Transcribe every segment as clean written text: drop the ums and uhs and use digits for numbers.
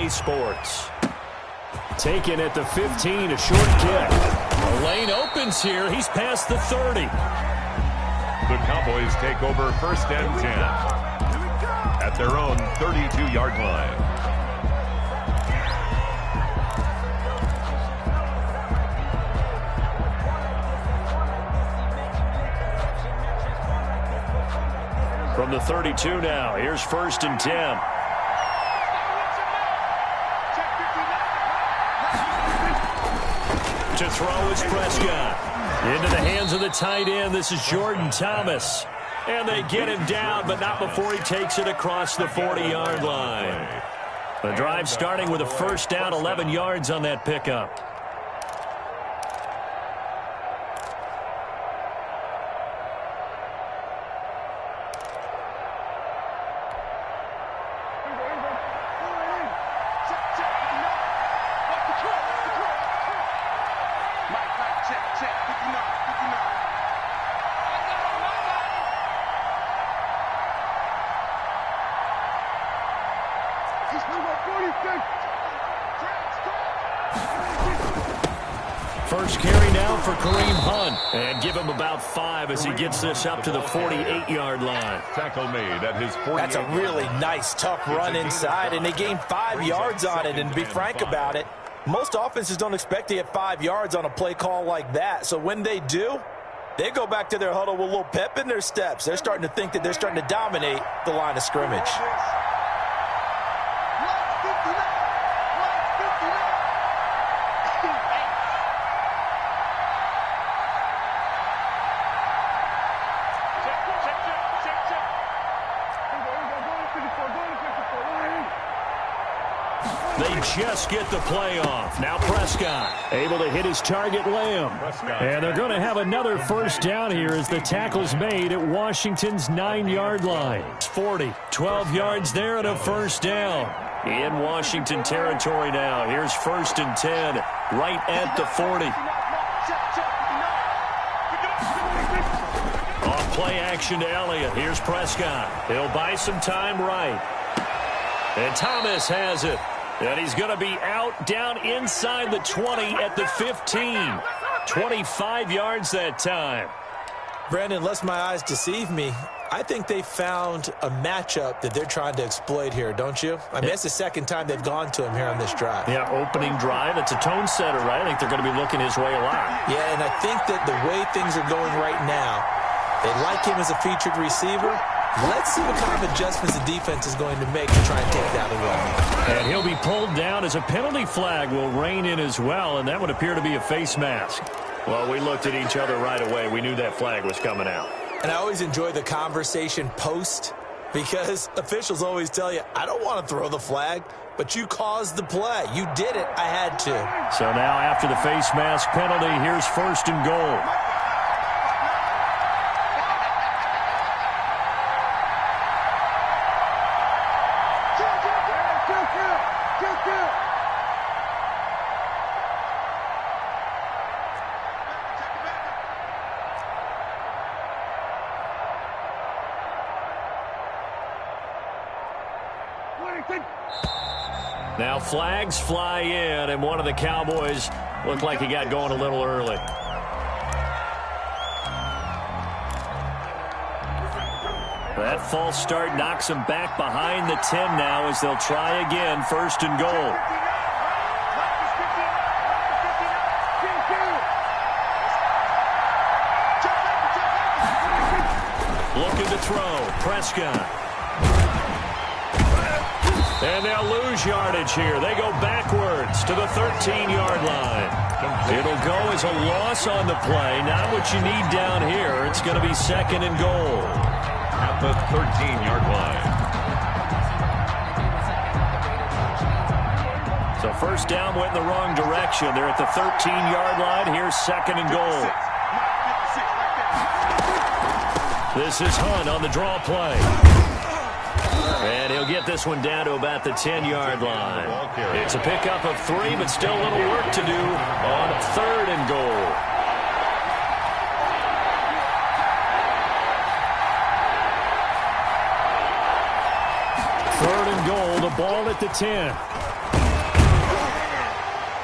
EA Sports. Taken at the 15, a short kick. The lane opens here. He's past the 30. The Cowboys take over 1st and 10 at their own 32-yard line. From the 32 now, here's 1st and 10. To throw is Prescott. Into the hands of the tight end. This is Jordan Thomas. And they get him down, but not before he takes it across the 40-yard line. The drive starting with a 1st down, 11 yards on that pickup. First carry now for Kareem Hunt. And give him about 5 as he gets this up to the 48-yard line. Tackle made at his 48. That's a really nice, tough run inside, and they gained 5 yards on it. And to be frank about it, most offenses don't expect to get 5 yards on a play call like that. So when they do, they go back to their huddle with a little pep in their steps. They're starting to think that they're starting to dominate the line of scrimmage. They just get the play off. Now Prescott able to hit his target, Lamb. And they're going to have another 1st down here as the tackle's made at Washington's 9-yard line. It's 40, 12 yards there and a 1st down. In Washington territory now. Here's 1st and 10, right at the 40. Off play action to Elliott. Here's Prescott. He'll buy some time right. And Thomas has it. And he's going to be out down inside the 20 at the 15. 25 yards that time. Brandon, lest my eyes deceive me, I think they found a matchup that they're trying to exploit here, don't you? I mean, it's the 2nd time they've gone to him here on this drive. Yeah, opening drive. It's a tone setter, right? I think they're going to be looking his way a lot. Yeah, and I think that the way things are going right now, they like him as a featured receiver. Let's see what kind of adjustments the defense is going to make to try and take that away. And he'll be pulled down as a penalty flag will rein in as well, and that would appear to be a face mask. Well, we looked at each other right away. We knew that flag was coming out. And I always enjoy the conversation post because officials always tell you, I don't want to throw the flag, but you caused the play. You did it. I had to. So now after the face mask penalty, here's 1st and goal. Now flags fly in, and one of the Cowboys looked like he got going a little early. That false start knocks him back behind the 10 now as they'll try again, 1st and goal. Looking to throw, Prescott. And they'll lose yardage here. They go backwards to the 13-yard line. It'll go as a loss on the play. Not what you need down here. It's going to be 2nd and goal. At the 13-yard line. So 1st down went in the wrong direction. They're at the 13-yard line. Here's 2nd and goal. This is Hunt on the draw play. And he'll get this one down to about the 10-yard line. It's a pickup of 3, but still a little work to do on 3rd and goal. Third and goal, the ball at the 10.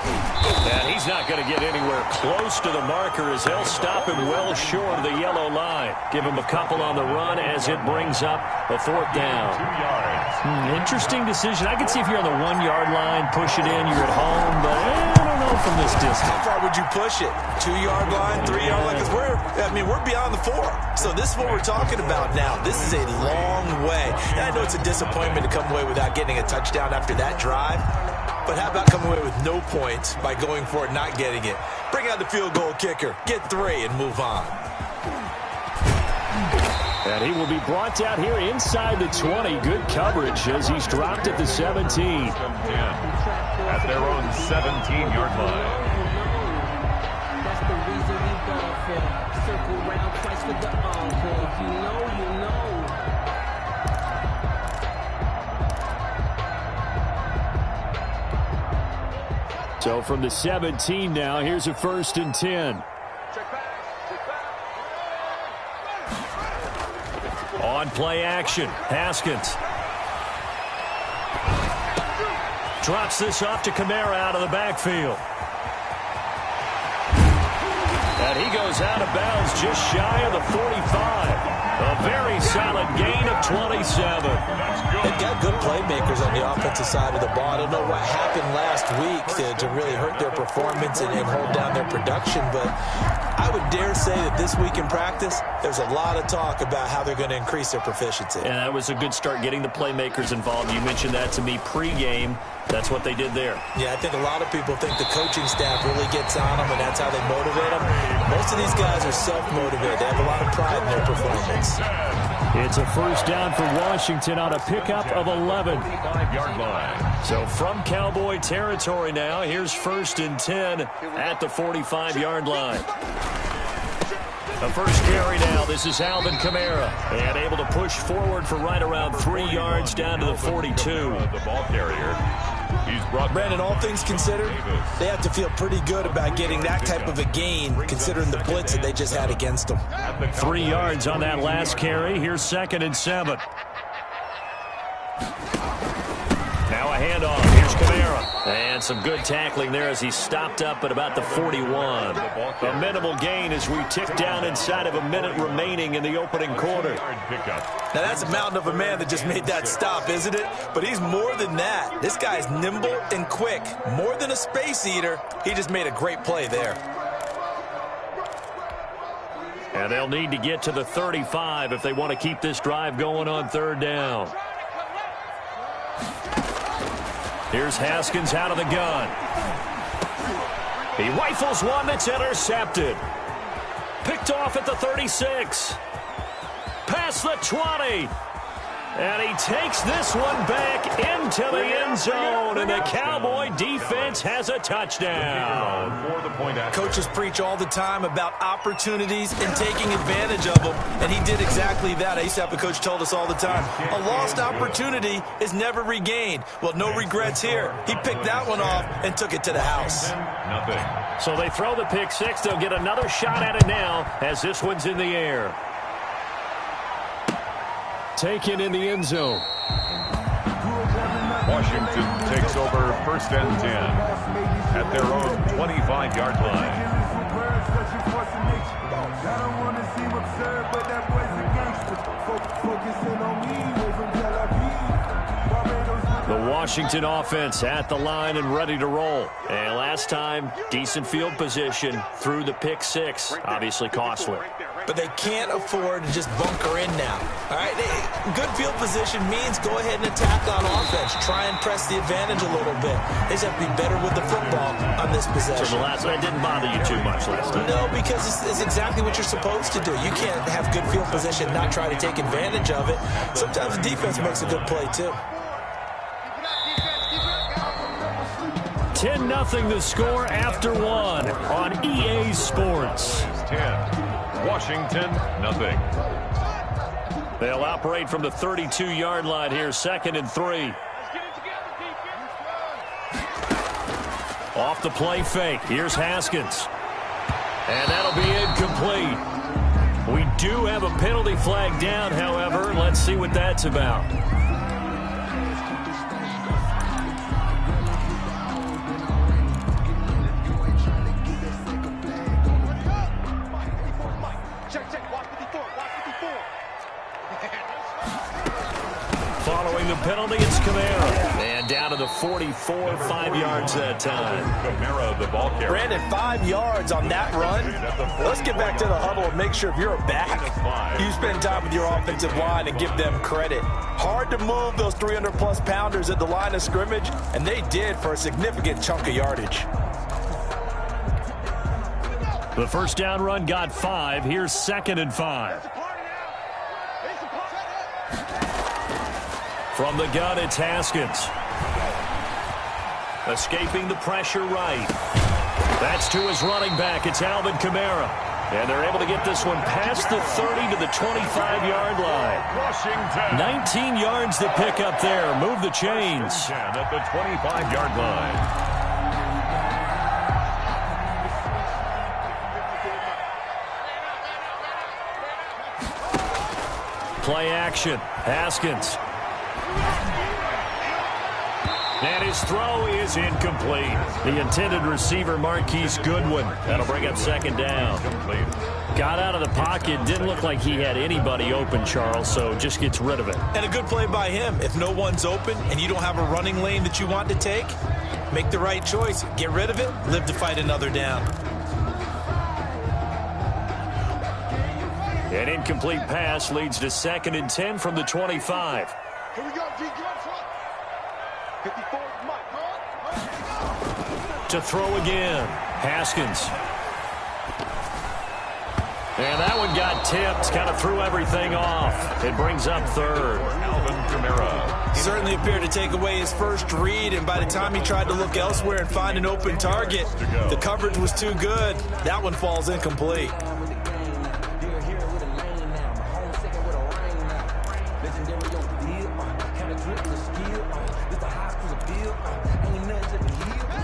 And he's not going to get anywhere close to the marker as they'll stop him well short of the yellow line. Give him a couple on the run as it brings up a 4th down. 2 yards. Interesting decision. I can see if you're on the 1-yard line, push it in, you're at home, but I don't know from this distance. How far would you push it? 2-yard line, 3-yard line? Because we're beyond the 4. So this is what we're talking about now. This is a long way. And I know it's a disappointment to come away without getting a touchdown after that drive. But how about coming away with no points by going for it, not getting it? Bring out the field goal kicker, get 3, and move on. And he will be brought down here inside the 20. Good coverage as he's dropped at the 17. At their own 17-yard line. That's the reason we ball for. Circle round twice for the encore. If you know, you know. So from the 17 now, here's a 1st and 10. On play action, Haskins. Drops this off to Kamara out of the backfield. And he goes out of bounds just shy of the 45. A very solid gain of 27. They've got good playmakers on the offensive side of the ball. I don't know what happened last week to really hurt their performance and hold down their production, but I would dare say that this week in practice, there's a lot of talk about how they're going to increase their proficiency. And that was a good start getting the playmakers involved. You mentioned that to me pregame. That's what they did there. Yeah, I think a lot of people think the coaching staff really gets on them, and that's how they motivate them. Most of these guys are self-motivated. They have a lot of pride in their performance. It's a 1st down for Washington on a pickup of 11. 5-yard line. So from Cowboy territory now, here's 1st and 10 at the 45-yard line. The first carry now. This is Alvin Kamara. And able to push forward for right around 3 yards down to the 42. The ball carrier. He's brought Brandon, all things considered, they have to feel pretty good about getting that type of a gain, considering the blitz that they just had against them. 3 yards on that last carry. Here's 2nd and 7. Now a handoff. Here's Kamara. And some good tackling there as he stopped up at about the 41. A minimal gain as we tick down inside of a minute remaining in the opening quarter. Now that's a mountain of a man that just made that stop, isn't it? But he's more than that. This guy's nimble and quick. More than a space eater. He just made a great play there. And they'll need to get to the 35 if they want to keep this drive going on 3rd down. Here's Haskins out of the gun. He rifles one that's intercepted. Picked off at the 36. Past the 20. And he takes this one back into the end zone. And the Cowboy defense has a touchdown. Coaches preach all the time about opportunities and taking advantage of them. And he did exactly that. I used to have a coach told us all the time, a lost opportunity is never regained. Well, no regrets here. He picked that one off and took it to the house. So they throw the pick 6. They'll get another shot at it now as this one's in the air. Taken in the end zone. Washington takes over 1st and 10 at their own 25-yard line. The Washington offense at the line and ready to roll. And last time, decent field position through the pick 6. Obviously costly. But they can't afford to just bunker in now. All right, good field position means go ahead and attack on offense. Try and press the advantage a little bit. They just have to be better with the football on this possession. So that didn't bother you too much last time? No, because it's exactly what you're supposed to do. You can't have good field position and not try to take advantage of it. Sometimes the defense makes a good play, too. 10-0 the score after 1 on EA Sports. 10. Washington, nothing. They'll operate from the 32-yard line here, 2nd and 3. Off the play fake. Here's Haskins. And that'll be incomplete. We do have a penalty flag down, however. Let's see what that's about. penalty. It's Kamara. And down to the 44, 5 yards that time. Kamara, the ball carrier. Brandon, 5 yards on that run. Let's get back to the huddle and make sure if you're a back, you spend time with your offensive line and give them credit. Hard to move those 300-plus pounders at the line of scrimmage, and they did for a significant chunk of yardage. The first down run got 5. Here's 2nd and 5. From the gun, it's Haskins. Escaping the pressure right. That's to his running back. It's Alvin Kamara. And they're able to get this one past the 30 to the 25-yard line. Washington. 19 yards to pick up there. Move the chains. At the 25-yard line. Play action. Haskins. And his throw is incomplete. The intended receiver, Marquise Goodwin. That'll bring up 2nd down. Got out of the pocket. Didn't look like he had anybody open, Charles, so just gets rid of it. And a good play by him. If no one's open and you don't have a running lane that you want to take, make the right choice. Get rid of it. Live to fight another down. An incomplete pass leads to 2nd and 10 from the 25. Here we go, G. Get up front. 54, Mike. To throw again. Haskins. And that one got tipped. Kind of threw everything off. It brings up 3rd. Alvin Kamara. Certainly appeared to take away his first read, and by the time he tried to look elsewhere and find an open target, the coverage was too good. That one falls incomplete.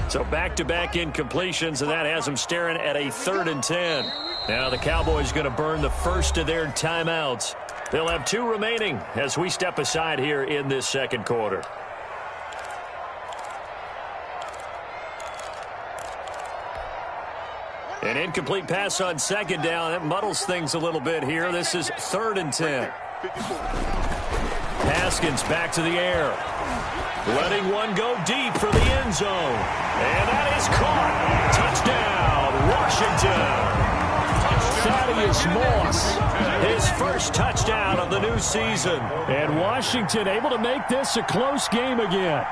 So back-to-back incompletions, and that has them staring at a 3rd and 10. Now the Cowboys going to burn the first of their timeouts. They'll have 2 remaining as we step aside here in this 2nd quarter. An incomplete pass on 2nd down. That muddles things a little bit here. This is 3rd and 10. Haskins back to the air. Letting one go deep for the end zone. And that is caught. Touchdown, Washington. Thaddeus Moss, his first touchdown of the new season. And Washington able to make this a close game again.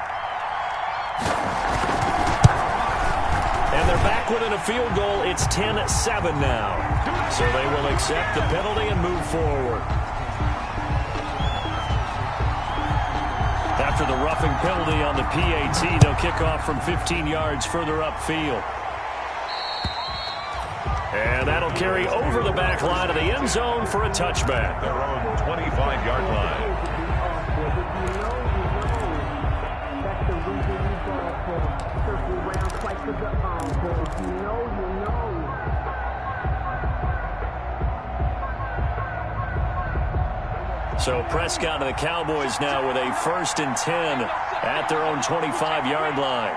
And they're back within a field goal. It's 10-7 now. So they will accept the penalty and move forward. After the roughing penalty on the PAT, they'll kick off from 15 yards further upfield. And that'll carry over the back line of the end zone for a touchback. Their own 25-yard line. So Prescott and the Cowboys now with a 1st and 10 at their own 25-yard line.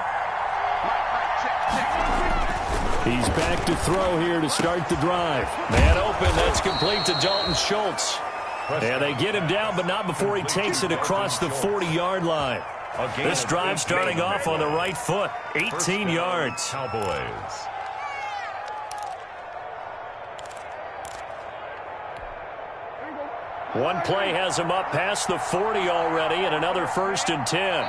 He's back to throw here to start the drive. Man open, that's complete to Dalton Schultz. And they get him down, but not before he takes it across the 40-yard line. This drive starting off on the right foot, 18 yards. Cowboys. One play has him up past the 40 already, and another 1st and 10.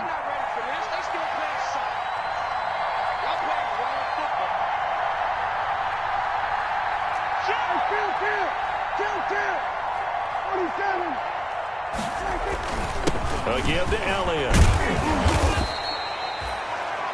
Again to Elliott.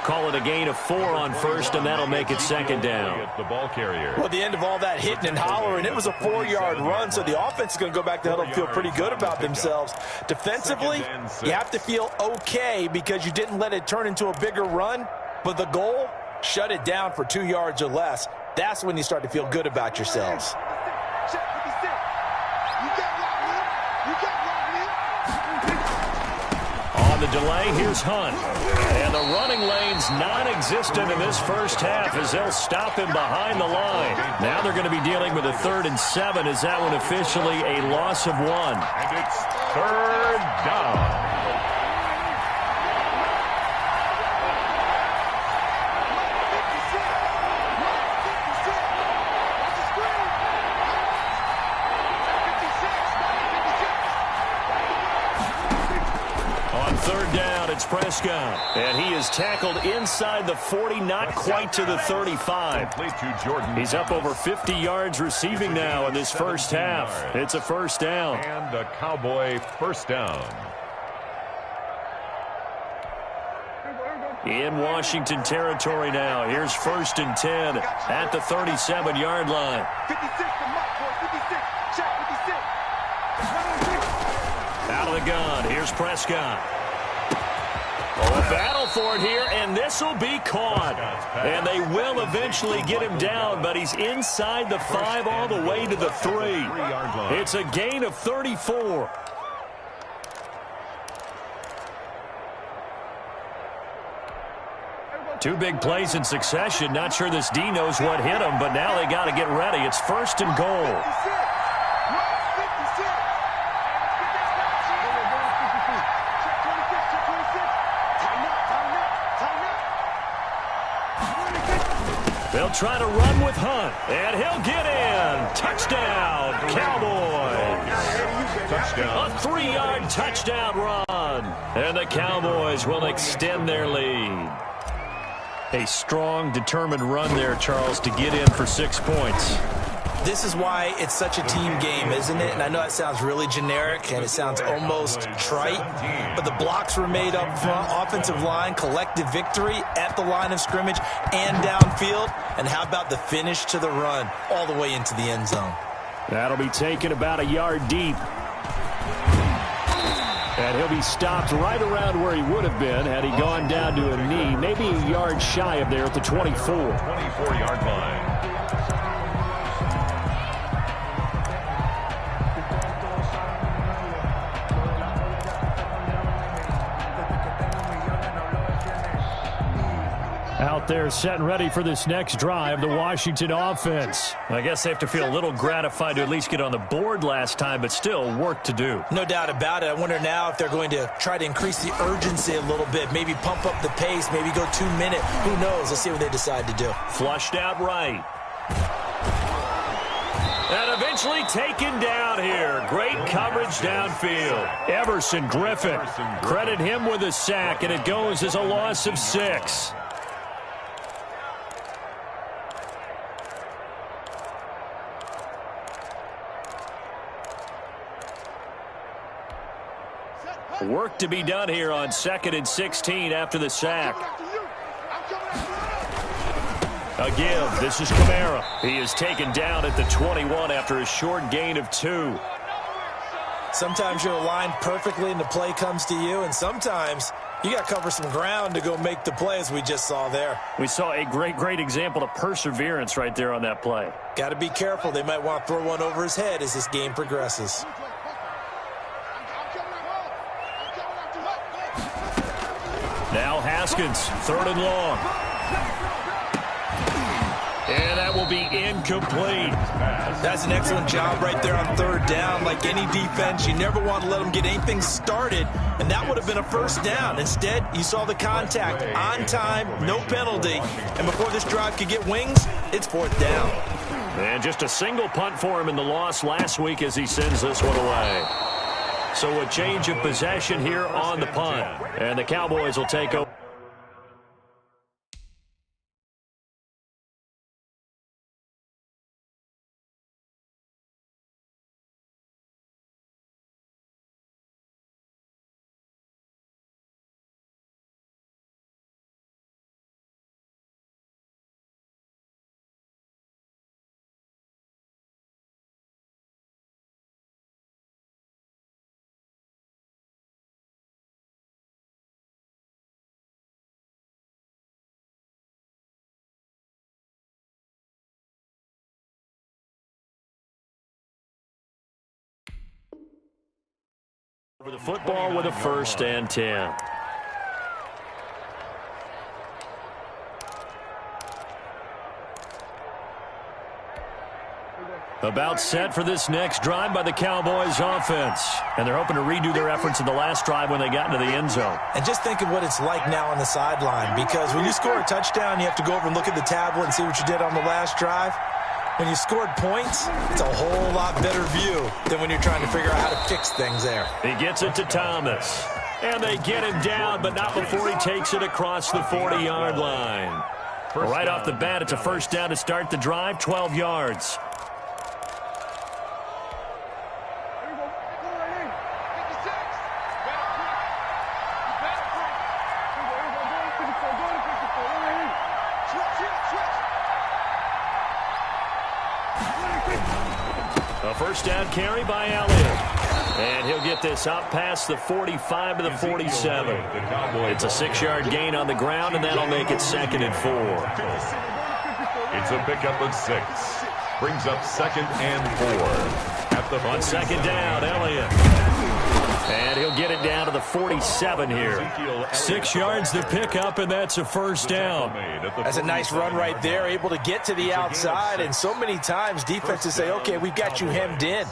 Call it a gain of 4 on 1st, and that'll make it 2nd down. The ball carrier. Well, at the end of all that hitting and hollering, it was a 4-yard run, so the offense is going to go back to huddle and feel pretty good about themselves. Defensively, you have to feel okay because you didn't let it turn into a bigger run, but the goal, shut it down for 2 yards or less. That's when you start to feel good about yourselves. On the delay, here's Hunt. And the running lane's non-existent in this first half as they'll stop him behind the line. Now they're going to be dealing with a 3rd and 7. Is that one officially a loss of 1? And it's 3rd down. Prescott. And he is tackled inside the 40, not quite to the 35. He's up over 50 yards receiving now in this first half. It's a first down. And a Cowboy first down. In Washington territory now. Here's 1st and 10 at the 37-yard line. 56, the mark for 56. Check 56. Out of the gun. Here's Prescott. Oh, a battle for it here, and this will be caught. And they will eventually get him down, but he's inside the 5 all the way to the 3. It's a gain of 34. Two big plays in succession. Not sure this D knows what hit him, but now they got to get ready. It's 1st and goal. They'll try to run with Hunt, and he'll get in. Touchdown, Cowboys. Touchdown. A 3-yard touchdown run. And the Cowboys will extend their lead. A strong, determined run there, Charles, to get in for 6 points. This is why it's such a team game, isn't it? And I know that sounds really generic, and it sounds almost trite, but the blocks were made up front, offensive line, collective victory at the line of scrimmage and downfield. And how about the finish to the run all the way into the end zone? That'll be taken about a yard deep. And he'll be stopped right around where he would have been had he gone down to a knee, maybe a yard shy of there at the 24. 24-yard line. Out there set and ready for this next drive, the Washington offense. I guess they have to feel a little gratified to at least get on the board last time, but still work to do. No doubt about it. I wonder now if they're going to try to increase the urgency a little bit, maybe pump up the pace, maybe go 2-minute. Who knows? Let's see what they decide to do. Flushed out right. And eventually taken down here. Great coverage downfield. Everson Griffin. Credit him with a sack, and it goes as a loss of 6. Work to be done here on 2nd and 16 after the sack. A give. This is Kamara. He is taken down at the 21 after a short gain of 2. Sometimes you're aligned perfectly and the play comes to you, and sometimes you got to cover some ground to go make the play, as we just saw there. We saw a great example of perseverance right there on that play. Got to be careful. They might want to throw one over his head as this game progresses. Now Haskins, 3rd and long. And that will be incomplete. That's an excellent job right there on 3rd down. Like any defense, you never want to let them get anything started, and that would have been a first down. Instead, you saw the contact on time, no penalty, and before this drive could get wings, it's 4th down. And just a single punt for him in the loss last week as he sends this one away. So a change of possession here on the punt. And the Cowboys will take over. Over the football with a 1st and 10. About set for this next drive by the Cowboys offense. And they're hoping to redo their efforts in the last drive when they got into the end zone. And just think of what it's like now on the sideline, because when you score a touchdown, you have to go over and look at the tablet and see what you did on the last drive. When you scored points, it's a whole lot better view than when you're trying to figure out how to fix things there. He gets it to Thomas. And they get him down, but not before he takes it across the 40-yard line. Right off the bat, it's a first down to start the drive, 12 yards. A first down carry by Elliott. And he'll get this up past the 45 to the 47. It's a 6-yard gain on the ground, and that'll make it 2nd and 4. It's a pickup of 6. Brings up 2nd and 4. On 2nd down, Elliott. And he'll get it down to the 47 here. 6 yards to pick up, and that's a first down. That's a nice run right there, able to get to the outside. And so many times defenses say, okay, we've got you hemmed in.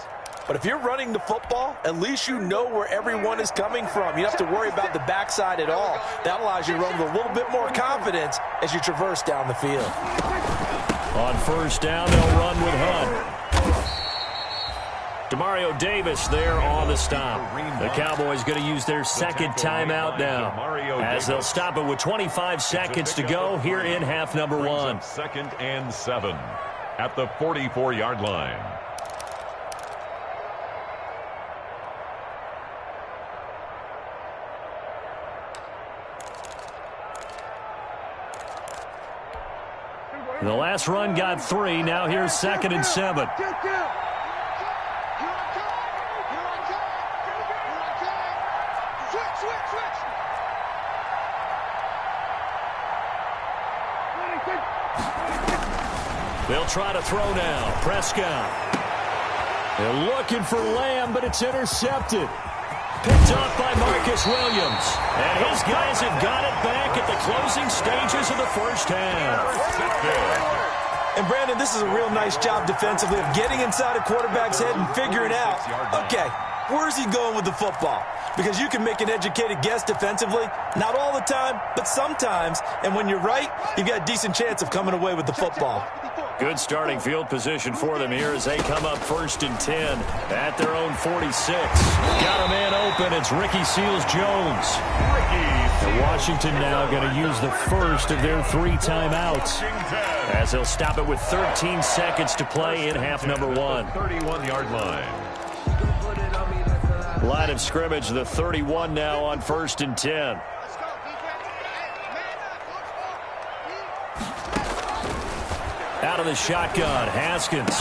But if you're running the football, at least you know where everyone is coming from. You don't have to worry about the backside at all. That allows you to run with a little bit more confidence as you traverse down the field. On first down, they'll run with Hunt. Demario Davis there on the stop. The Cowboys going to use their second timeout now, as they'll stop it with 25 seconds to go here in half number 1. 2nd and 7 at the 44-yard line. The last run got 3. Now here's 2nd and 7. They'll try to throw now. Prescott. They're looking for Lamb, but it's intercepted. Picked off by Marcus Williams. And his guys have got it back at the closing stages of the first half. And, Brandon, this is a real nice job defensively of getting inside a quarterback's head and figuring out, okay, where's he going with the football? Because you can make an educated guess defensively. Not all the time, but sometimes. And when you're right, you've got a decent chance of coming away with the football. Good starting field position for them here as they come up 1st and 10 at their own 46. Got a man open. It's Ricky Seals-Jones. And Washington now going to use the first of their 3 timeouts, as they'll stop it with 13 seconds to play in half number 1. 31-yard line. Line of scrimmage, the 31 now on 1st and 10. Out of the shotgun, Haskins.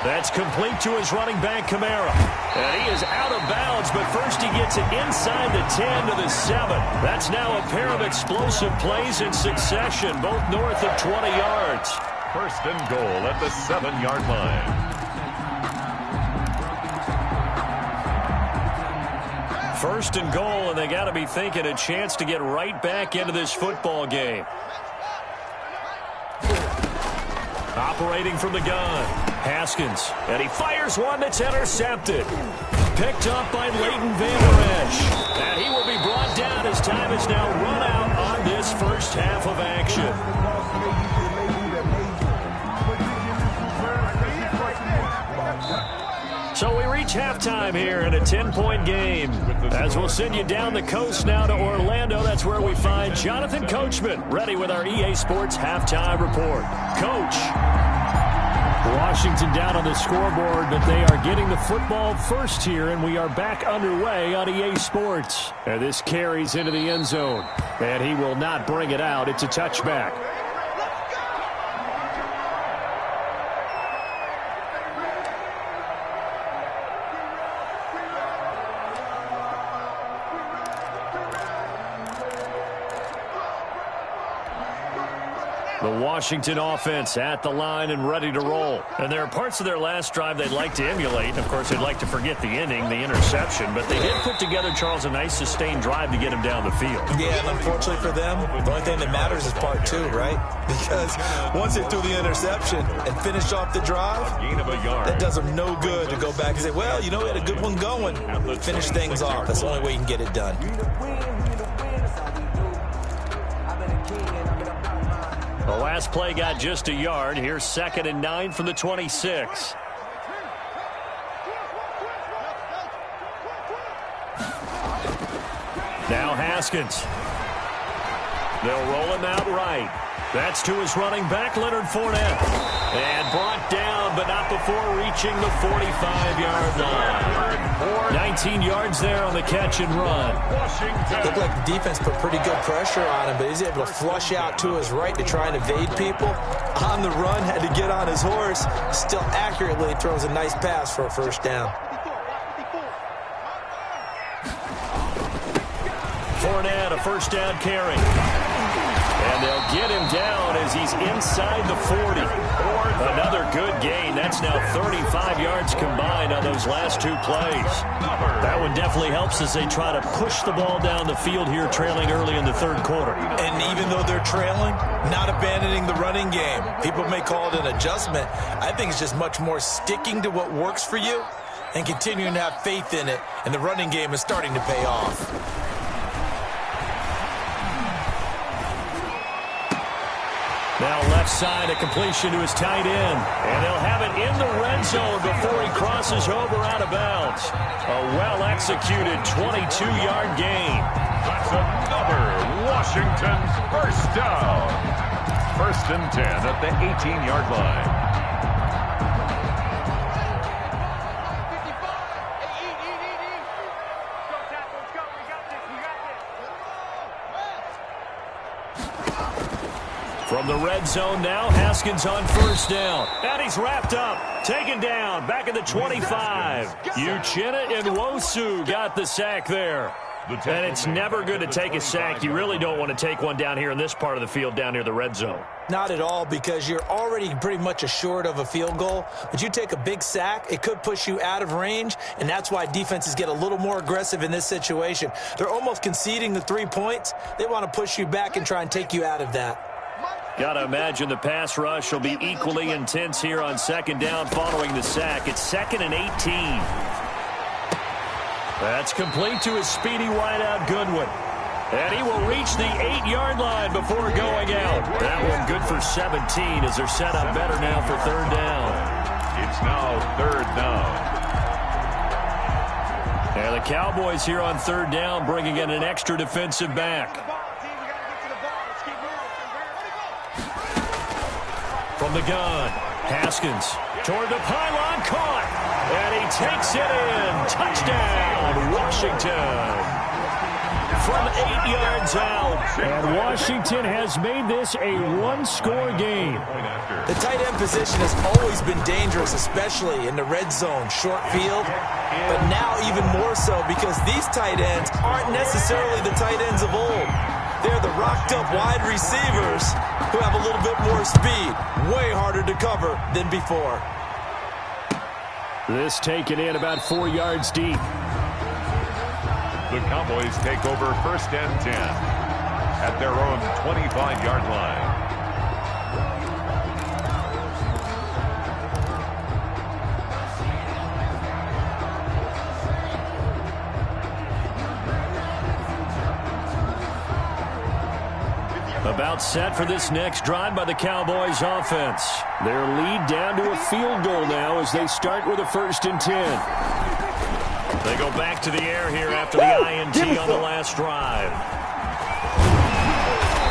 That's complete to his running back, Kamara. And he is out of bounds, but first he gets it inside the 10 to the 7. That's now a pair of explosive plays in succession, both north of 20 yards. 1st and goal at the 7-yard line. 1st and goal, and they got to be thinking a chance to get right back into this football game. Operating from the gun, Haskins, and he fires one that's intercepted. Picked up by Leighton Vander Esch. And he will be brought down as time is now run out on this first half of action. So we reach halftime here in a 10-point game, as we'll send you down the coast now to Orlando. That's where we find Jonathan Coachman ready with our EA Sports halftime report. Coach. Washington down on the scoreboard, but they are getting the football first here, and we are back underway on EA Sports. And this carries into the end zone, and he will not bring it out. It's a touchback. The Washington offense at the line and ready to roll. And there are parts of their last drive they'd like to emulate. And, of course, they'd like to forget the ending, the interception. But they did put together, Charles, a nice sustained drive to get him down the field. Yeah, and unfortunately for them, the only thing that matters is part 2, right? Because once they threw the interception and finished off the drive, Gain of a yard. that does them no good to go back and say, well, you know, we had a good one going. Finish things off. That's the only way you can get it done. The last play got just a yard. Here's 2nd and 9 from the 26. Haskins. They'll roll him out right. That's to his running back, Leonard Fournette. And brought down, but not before reaching the 45-yard line. 19 yards there on the catch and run. Looked like the defense put pretty good pressure on him, but he's able to flush out to his right to try and evade people. On the run, had to get on his horse. Still accurately throws a nice pass for a first down. Fournette, a first down carry. And they'll get him down as he's inside the 40. Another good gain. That's now 35 yards combined on those last two plays. That one definitely helps as they try to push the ball down the field here, trailing early in the third quarter. And even though they're trailing, not abandoning the running game. People may call it an adjustment. I think it's just much more sticking to what works for you and continuing to have faith in it. And the running game is starting to pay off. Now left side, a completion to his tight end. And they'll have it in the red zone before he crosses over out of bounds. A well-executed 22-yard gain. That's another Washington first down. 1st and 10 at the 18-yard line. From the red zone now, Haskins on first down. And he's wrapped up. Taken down. Back at the 25. Uchenna Nwosu got the sack there. And it's never good to take a sack. You really don't want to take one down here in this part of the field down near the red zone. Not at all, because you're already pretty much assured of a field goal. But you take a big sack, it could push you out of range, and that's why defenses get a little more aggressive in this situation. They're almost conceding the 3 points. They want to push you back and try and take you out of that. Got to imagine the pass rush will be equally intense here on second down following the sack. It's 2nd and 18. That's complete to his speedy wideout Goodwin. And he will reach the 8-yard line before going out. That one good for 17 as they're set up better now for third down. It's now 3rd down. And the Cowboys here on third down bringing in an extra defensive back. From the gun, Haskins toward the pylon, caught, and he takes it in. Touchdown, Washington. From 8 yards out, and Washington has made this a one-score game. The tight end position has always been dangerous, especially in the red zone, short field, but now even more so because these tight ends aren't necessarily the tight ends of old. They're the rocked-up wide receivers who have a little bit more speed, way harder to cover than before. This taken in about 4 yards deep. The Cowboys take over 1st and 10 at their own 25-yard line. About set for this next drive by the Cowboys offense. Their lead down to a field goal now as they start with a 1st and 10. They go back to the air here after the INT on the last drive.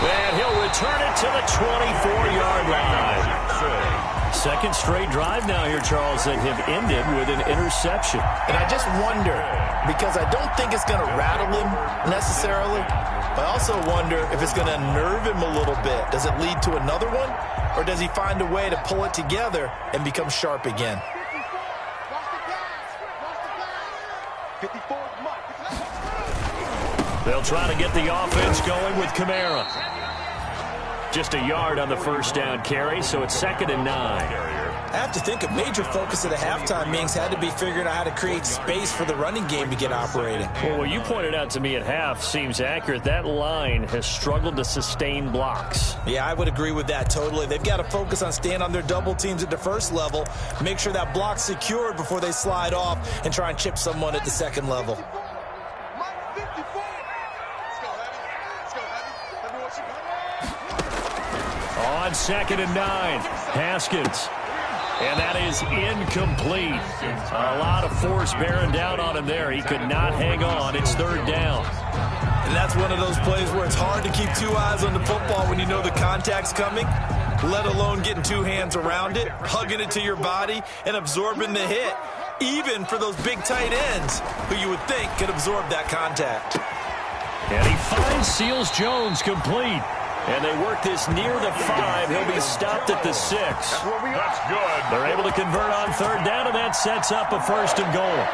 And he'll return it to the 24-yard line. Second straight drive now here, Charles, that have ended with an interception. And I just wonder, because I don't think it's going to rattle him necessarily, but I also wonder if it's going to nerve him a little bit. Does it lead to another one, or does he find a way to pull it together and become sharp again? They'll try to get the offense going with Kamara. Just a yard on the first down carry, so it's 2nd and 9. I have to think a major focus of the halftime meetings had to be figuring out how to create space for the running game to get operating. Well, what you pointed out to me at half seems accurate. That line has struggled to sustain blocks. Yeah, I would agree with that totally. They've got to focus on staying on their double teams at the first level, make sure that block's secured before they slide off and try and chip someone at the second level. On 2nd and 9, Haskins. And that is incomplete. A lot of force bearing down on him there. He could not hang on. It's 3rd down. And that's one of those plays where it's hard to keep two eyes on the football when you know the contact's coming, let alone getting two hands around it, hugging it to your body, and absorbing the hit, even for those big tight ends who you would think could absorb that contact. And he finds Seals Jones complete. And they work this near the 5. He'll be stopped at the 6. That's good. They're able to convert on third down, and that sets up a 1st and goal.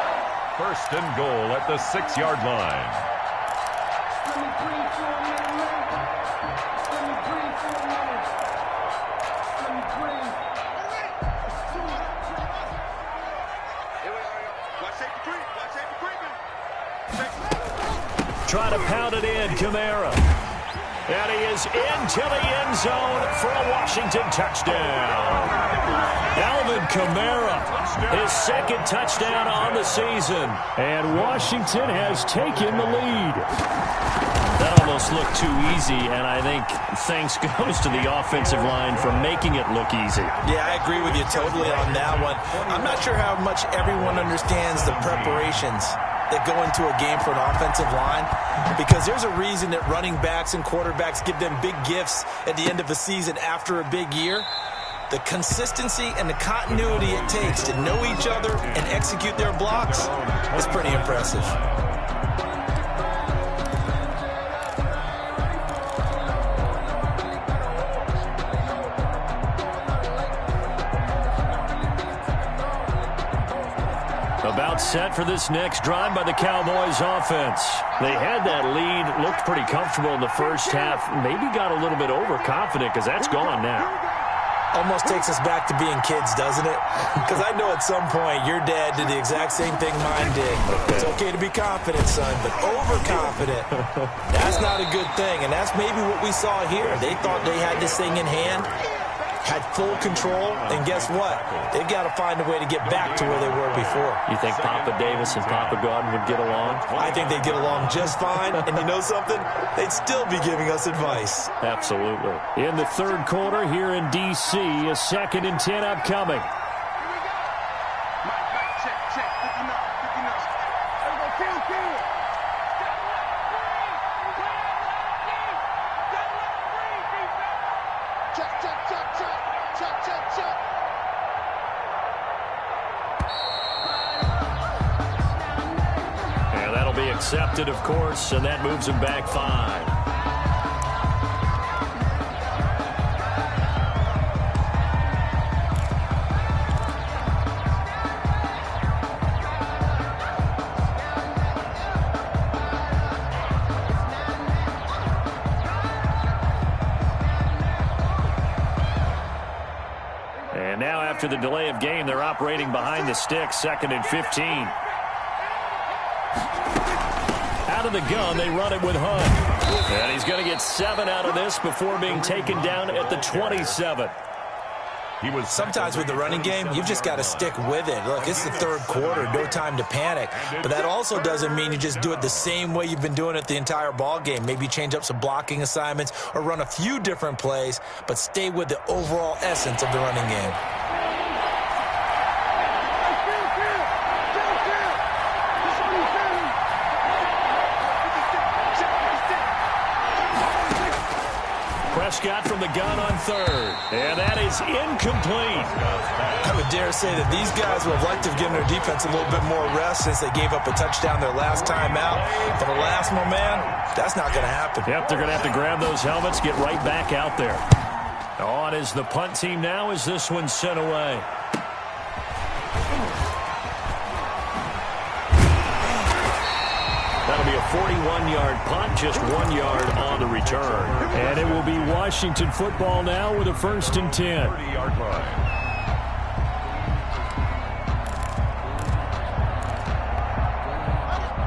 1st and goal at the 6-yard line. Trying to pound it in, Kamara. And he is into the end zone for a Washington touchdown. Alvin Kamara, his 2nd touchdown on the season. And Washington has taken the lead. That almost looked too easy, and I think thanks goes to the offensive line for making it look easy. Yeah, I agree with you totally on that one. I'm not sure how much everyone understands the preparations that go into a game for an offensive line, because there's a reason that running backs and quarterbacks give them big gifts at the end of the season after a big year. The consistency and the continuity it takes to know each other and execute their blocks is pretty impressive. About set for this next drive by the Cowboys offense. They had that lead, looked pretty comfortable in the first half, maybe got a little bit overconfident because that's gone now. Almost takes us back to being kids, doesn't it? Because I know at some point your dad did the exact same thing mine did. It's okay to be confident, son, but overconfident, that's not a good thing. And that's maybe what we saw here. They thought they had this thing in hand, had full control, and guess what? They've got to find a way to get back to where they were before. You think Papa Davis and Papa Gordon would get along? I think they'd get along just fine, and you know something? They'd still be giving us advice. Absolutely. In the 3rd quarter here in D.C., a 2nd and 10 upcoming. And that'll be accepted, of course, and that moves him back 5. And now after the delay of game, they're operating behind the sticks, 2nd and 15. Out of the gun, they run it with Hunt. And he's going to get 7 out of this before being taken down at the 27. Sometimes with the running game, you've just got to stick with it. Look, it's the 3rd quarter, no time to panic. But that also doesn't mean you just do it the same way you've been doing it the entire ball game. Maybe change up some blocking assignments or run a few different plays, but stay with the overall essence of the running game. Prescott from the gun on 3rd. And that is incomplete. I would dare say that these guys would have liked to have given their defense a little bit more rest since they gave up a touchdown their last time out. For the last one, man, that's not going to happen. Yep, they're going to have to grab those helmets, get right back out there. On is the punt team now as this one's sent away. That'll be a 41-yard punt, just 1 yard on the return. And it will be Washington football now with a 1st and 10. 30-yard line.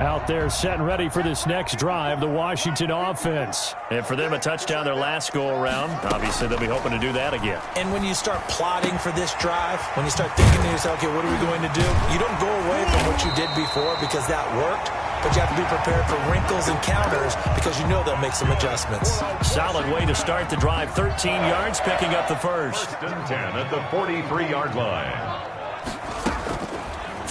Out there set and ready for this next drive, the Washington offense. And for them, a touchdown their last go-around. Obviously, they'll be hoping to do that again. And when you start plotting for this drive, when you start thinking to yourself, okay, what are we going to do? You don't go away from what you did before because that worked, but you have to be prepared for wrinkles and counters because you know they'll make some adjustments. Solid way to start the drive. 13 yards, picking up the 1st. 1st and 10 at the 43-yard line.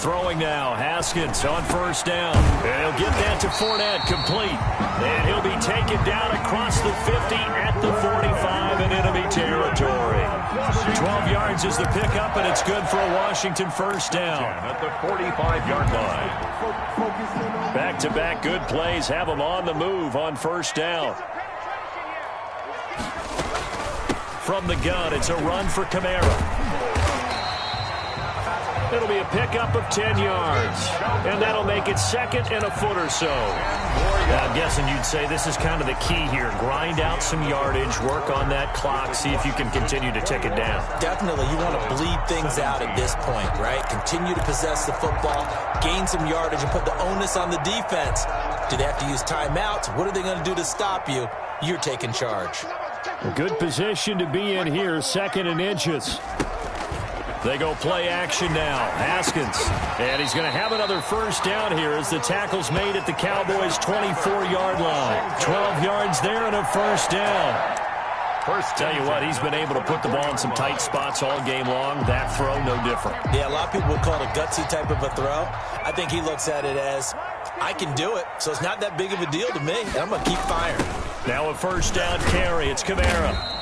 Throwing now, Haskins on first down. And he'll get that to Fournette, complete. And he'll be taken down across the 50 at the 45 in enemy territory. 12 yards is the pickup, and it's good for a Washington first down. At the 45-yard line. Back-to-back good plays have them on the move on first down. From the gun, it's a run for Kamara. It'll be a pickup of 10 yards, and that'll make it second and a foot or so. Now, I'm guessing you'd say this is kind of the key here. Grind out some yardage, work on that clock, see if you can continue to tick it down. Definitely, you want to bleed things out at this point, right? Continue to possess the football, gain some yardage, and put the onus on the defense. Do they have to use timeouts? What are they going to do to stop you? You're taking charge. A good position to be in here, second and inches. They go play action now. Haskins. And he's going to have another first down here as the tackle's made at the Cowboys' 24-yard line. 12 yards there and a first down. Tell you what, he's been able to put the ball in some tight spots all game long. That throw, no different. Yeah, a lot of people would call it a gutsy type of a throw. I think he looks at it as, I can do it, so it's not that big of a deal to me, and I'm going to keep firing. Now a first down carry. It's Kamara.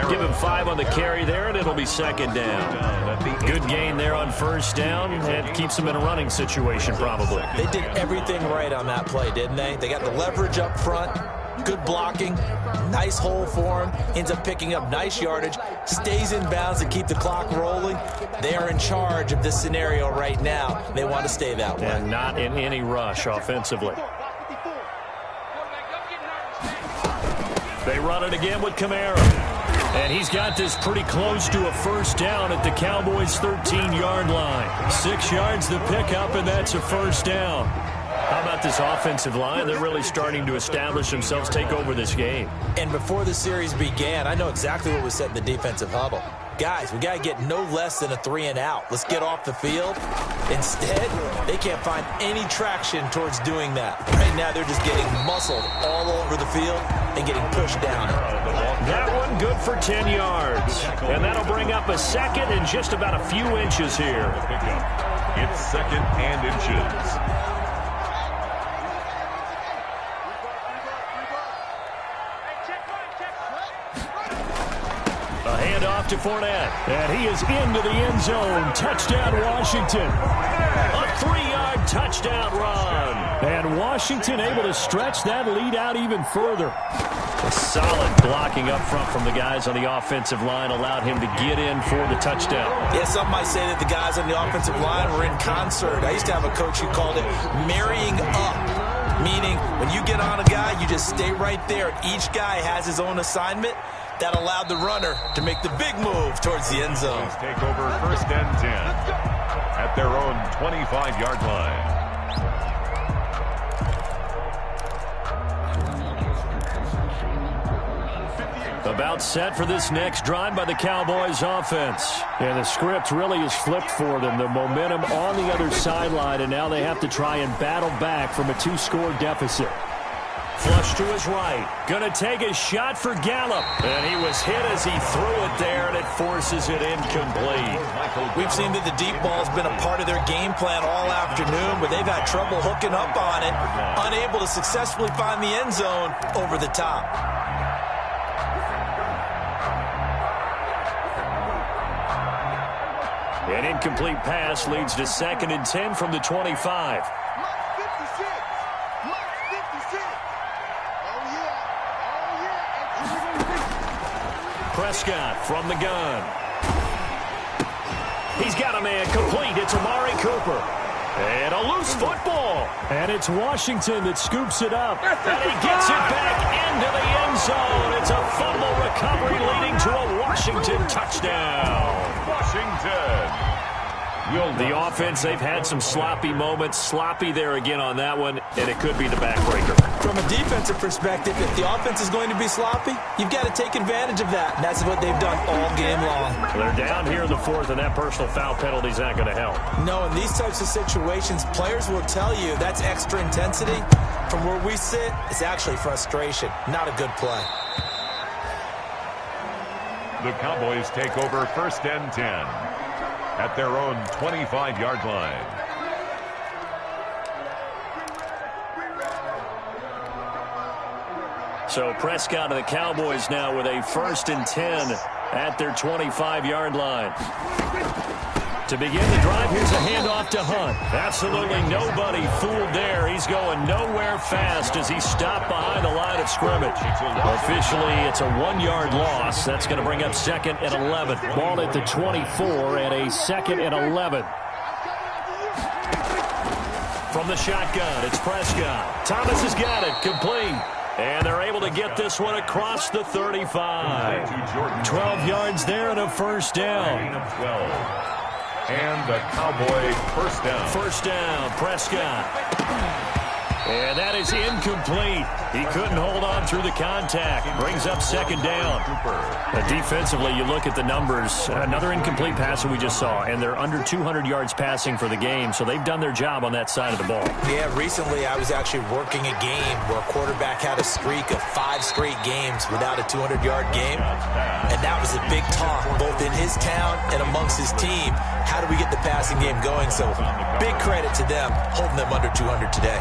Give him 5 on the carry there, and it'll be second down. Good gain there on first down, and keeps them in a running situation probably. They did everything right on that play, didn't they? They got the leverage up front, good blocking, nice hole for him, ends up picking up nice yardage, stays in bounds and keep the clock rolling. They are in charge of this scenario right now. They want to stay that way. And not in any rush offensively. They run it again with Kamara. And he's got this pretty close to a first down at the Cowboys' 13-yard line. 6 yards the pickup, and that's a first down. How about this offensive line? They're really starting to establish themselves, take over this game. And before the series began, I know exactly what was said in the defensive huddle. Guys, we got to get no less than a 3-and-out. Let's get off the field. Instead, they can't find any traction towards doing that. Right now, they're just getting muscled all over the field and getting pushed down. That one good for 10 yards. And that'll bring up a second and just about a few inches here. It's second and inches. Off to Fournette, and he is into the end zone. Touchdown, Washington. A 3-yard touchdown run. And Washington able to stretch that lead out even further. A solid blocking up front from the guys on the offensive line allowed him to get in for the touchdown. Yeah, some might say that the guys on the offensive line were in concert. I used to have a coach who called it marrying up, meaning when you get on a guy, you just stay right there. Each guy has his own assignment. That allowed the runner to make the big move towards the end zone. Take over first and 10 at their own 25-yard line. About set for this next drive by the Cowboys offense. And the script really is flipped for them. The momentum on the other sideline, and now they have to try and battle back from a 2-score deficit. Flush to his right. Going to take a shot for Gallup. And he was hit as he threw it there, and it forces it incomplete. We've seen that the deep ball's been a part of their game plan all afternoon, but they've had trouble hooking up on it, unable to successfully find the end zone over the top. An incomplete pass leads to second and 10 from the 25. Prescott from the gun. He's got a man complete. It's Amari Cooper. And a loose football. And it's Washington that scoops it up. And he gets it back into the end zone. It's a fumble recovery leading to a Washington touchdown. Washington. The offense, they've had some sloppy moments. Sloppy there again on that one, and it could be the backbreaker. From a defensive perspective, if the offense is going to be sloppy, you've got to take advantage of that. And that's what they've done all game long. They're down here in the fourth, and that personal foul penalty is not going to help. No, in these types of situations, players will tell you that's extra intensity. From where we sit, it's actually frustration, not a good play. The Cowboys take over first and 10 at their own 25-yard line. So Prescott and the Cowboys now with a 1st and 10 at their 25-yard line. To begin the drive, here's a handoff to Hunt. Absolutely nobody fooled there. He's going nowhere fast as he stopped behind the line of scrimmage. Officially, it's a 1-yard loss. That's going to bring up 2nd and 11. Ball at the 24 and a 2nd and 11. From the shotgun, it's Prescott. Thomas has got it. Complete. And they're able to get this one across the 35. 12 yards there and a 1st down. And the Cowboy first down. First down, Prescott. And that is incomplete. He couldn't hold on through the contact. Brings up 2nd down. Defensively, you look at the numbers. Another incomplete pass that we just saw, and they're under 200 yards passing for the game, so they've done their job on that side of the ball. Yeah, recently I was actually working a game where a quarterback had a streak of 5 straight games without a 200-yard game, and that was a big talk both in his town and amongst his team. How do we get the passing game going? So big credit to them holding them under 200 today.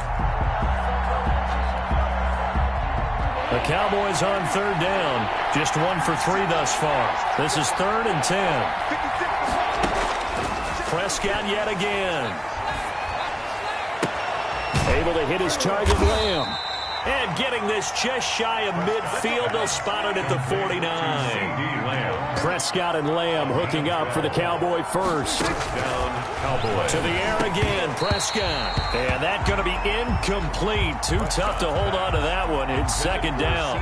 The Cowboys on 3rd down. Just 1 for 3 thus far. This is 3rd and 10. Prescott yet again. Able to hit his target, Lamb. And getting this just shy of midfield. They'll spot it at the 49. Prescott and Lamb hooking up for the Cowboy first. Down, Cowboy. To the air again, Prescott. And that's going to be incomplete. Too tough to hold on to that one. It's 2nd down.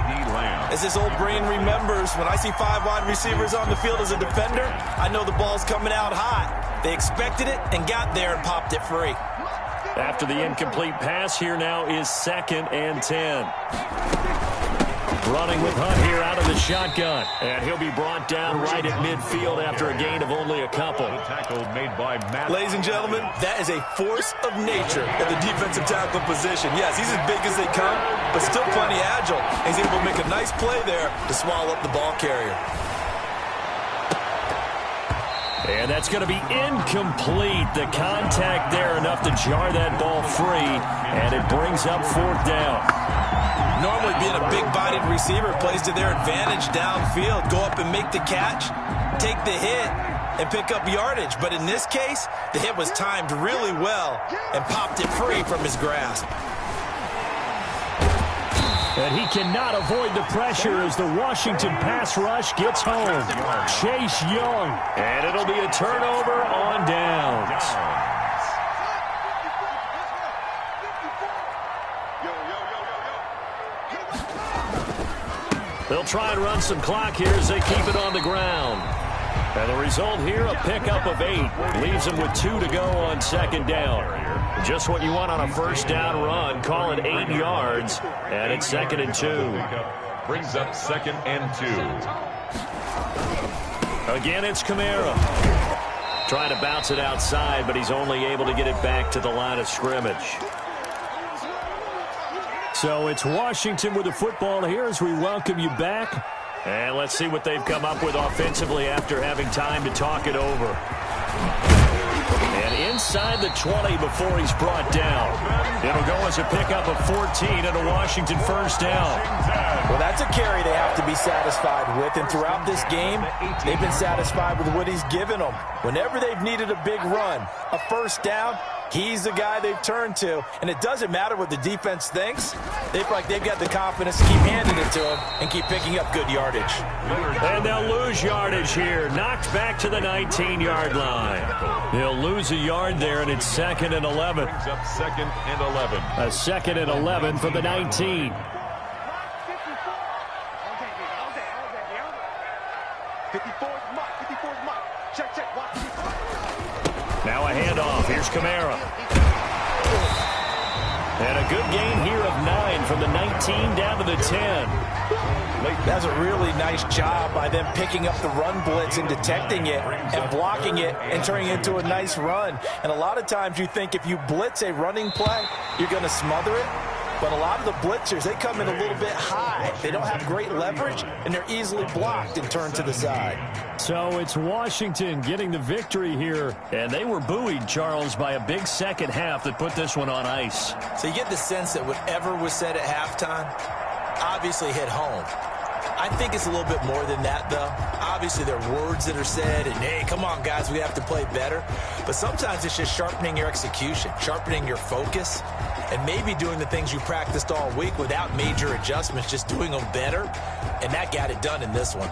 As his old brain remembers, when I see 5 wide receivers on the field as a defender, I know the ball's coming out hot. They expected it and got there and popped it free. After the incomplete pass, here now is 2nd and 10. Running with Hunt here out of the shotgun. And he'll be brought down right at midfield after a gain of only a couple. Tackle made by Matt. Ladies and gentlemen, that is a force of nature at the defensive tackle position. Yes, he's as big as they come, but still plenty agile. He's able to make a nice play there to swallow up the ball carrier. And that's going to be incomplete. The contact there enough to jar that ball free, and it brings up 4th down. Normally being a big-bodied receiver plays to their advantage downfield. Go up and make the catch, take the hit, and pick up yardage. But in this case, the hit was timed really well and popped it free from his grasp. And he cannot avoid the pressure as the Washington pass rush gets home. Chase Young. And it'll be a turnover on downs. They'll try and run some clock here as they keep it on the ground. And the result here, a pickup of 8. Leaves them with 2 to go on 2nd down. Just what you want on a 1st down run. Call it 8 yards. And it's 2nd and 2. Brings up 2nd and 2. Again, it's Kamara. Trying to bounce it outside, but he's only able to get it back to the line of scrimmage. So it's Washington with the football here as we welcome you back. And let's see what they've come up with offensively after having time to talk it over. And inside the 20 before he's brought down. It'll go as a pickup of 14 and a Washington 1st down. Well, that's a carry they have to be satisfied with. And throughout this game, they've been satisfied with what he's given them. Whenever they've needed a big run, a 1st down, he's the guy they've turned to. And it doesn't matter what the defense thinks. They feel like they've got the confidence to keep handing it to him and keep picking up good yardage. And they'll lose yardage here. Knocked back to the 19-yard line. They'll lose a yard there, and it's 2nd and 11. Brings up 2nd and 11. A 2nd and 11 for the 19. 54's Mike. 54's Mike. Check. Watch. Now a handoff. Here's Kamara. And a good gain here of 9 from the 19 down to the 10. That's a really nice job by them picking up the run blitz and detecting it and blocking it and turning it into a nice run. And a lot of times you think if you blitz a running play, you're going to smother it. But a lot of the blitzers, they come in a little bit high. They don't have great leverage, and they're easily blocked and turned to the side. So it's Washington getting the victory here. And they were buoyed, Charles, by a big second half that put this one on ice. So you get the sense that whatever was said at halftime obviously hit home. I think it's a little bit more than that, though. Obviously, there are words that are said, and, hey, come on, guys, we have to play better. But sometimes it's just sharpening your execution, sharpening your focus, and maybe doing the things you practiced all week without major adjustments, just doing them better. And that got it done in this one.